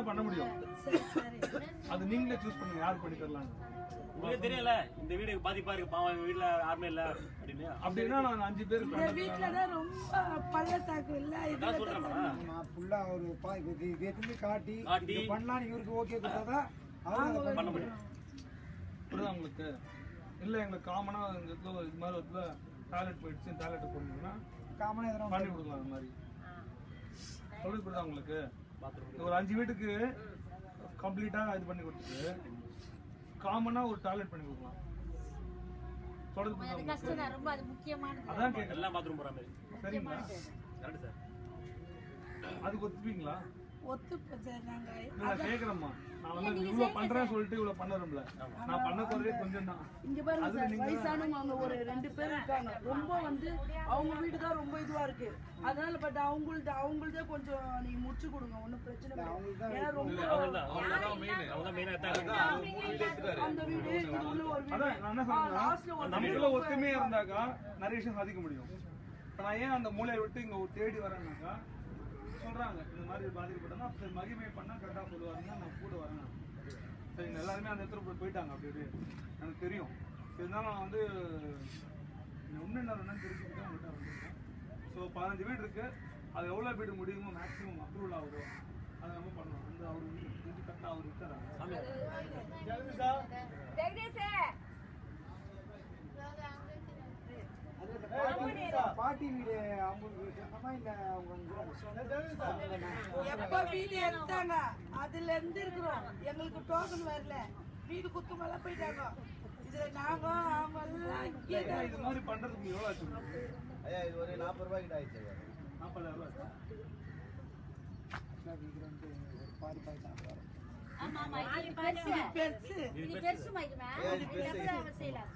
பண்ண முடியும். அது நீங்களே சூஸ் பண்ணுங்க யார் பண்ணி தரலாம். உங்களுக்கு தெரியல இந்த வீடு பாதிப்பா இருக்கு, பாவம் வீட்டுல யாருமே இல்ல அப்படின்னு. அப்படின்னா நான் 5 பேர் வீட்டுல தான் ரொம்ப பள்ளத்தாக்கு இல்ல. இதான் சொல்றேன் ஃபுல்லா ஒரு எதுவுமே காட்டி பண்ணலாம் இவருக்கு ஓகே கொடுத்தாதான் அவங்க பண்ண முடியும். புரியுதா உங்களுக்கு? இல்ல எங்களுக்கு காமனா இந்த இடத்துல இது மாதிரி இடத்துல டாய்லெட் போயிடுச்சு, டாய்லெட் போடணும்னா காமனா எதனா பண்ணி கொடுக்கலாம். அந்த மாதிரி சொல்லி புரியுதா உங்களுக்கு? ஒரு 5 வீட்டுக்கு கம்ப்ளீட்டா இது பண்ணி கொடுத்துட்டு காமனா ஒரு டாய்லெட் பண்ணி கொடுக்கலாம். சொல்றது கஷ்டம் தான், ரொம்ப அது முக்கியமானது. அதான் கேட்கல. எல்லாம் பாத்ரூம் போற மாதிரி. சரிங்களா? Correct sir. அதுக்கு ஒத்துப்பீங்களா? ஒத்துப்போம் சார். நாங்க நான் கேக்குறேம்மா, நான் வந்து இவ்வளவு பண்றேன்னு சொல்லிட்டு இவ்வளவு பண்ணறோம்ல, நான் பண்ண போறதே கொஞ்சம் தான். இங்க பாருங்க சார், வயசானவங்க அவங்க ஒரு 2 பேர் இருக்காங்க. ரொம்ப வந்து அவங்க வீடு தான் ரொம்ப இதுவா இருக்கு. அதனால பட் அவங்கள்ட்ட கொஞ்சம் நீங்க முடிச்சு கொடுங்க, ஒன்னும் பிரச்சனை இல்லை. ஏன்னா ரொம்ப அந்த வீடு இது உள்ள ஒரு வீடு. அதான் நான் என்ன சொல்றேன், நமக்குள்ள ஒத்துமையா இருந்தாக்கா நிறைய விஷயம் சாதிக்க முடியும். இப்ப நான் ஏன் அந்த மூலையை விட்டு இங்க தேடி வரேன்னாக்கா சொல்றாங்க இந்த மாதிரி பாதிக்கப்பட்டா அப்படி மகிமை பண்ணா கரெக்டா சொல்லுவாருன்னா நான் கூட வரேன். சரி, எல்லாருமே அந்த இடத்துல போயிட்டாங்க. அப்படி எனக்கு தெரியும். இருந்தாலும் நான் வந்து இன்னும் என்னன்னு தெரிஞ்சுக்கிட்டு அவங்கள்ட்ட வந்துருக்கேன். ஸோ 15 வீடு இருக்கு. அது எவ்வளோ வீடு முடியுமோ மேக்ஸிமம் அப்ரூவல் ஆகுதோ அதை நம்ம பண்ணணும். அந்த அவர் இது கரெக்டாக அவர் இருக்காரா? பாட்டி வீடு அவங்களுக்கு இல்ல எப்ப வீடு எடுத்தாங்க அதுல இருந்து இருக்கிறோம். எங்களுக்கு டோக்கன் வரல, வீடு குத்துமெல்லாம் போயிட்டாங்க. இதுல நாங்க அவங்க எல்லாம் இது மாதிரி பண்றதுக்கு எவ்வளோ ஆச்சு? ஐயா இது ஒரு 40 ரூபாய் கிட்ட ஆயிடுச்சு. 40,000 ரூபாய். பாதி பாய்ச்சாங்க. பெருசு பெருசு பெருசு செய்யலாம்.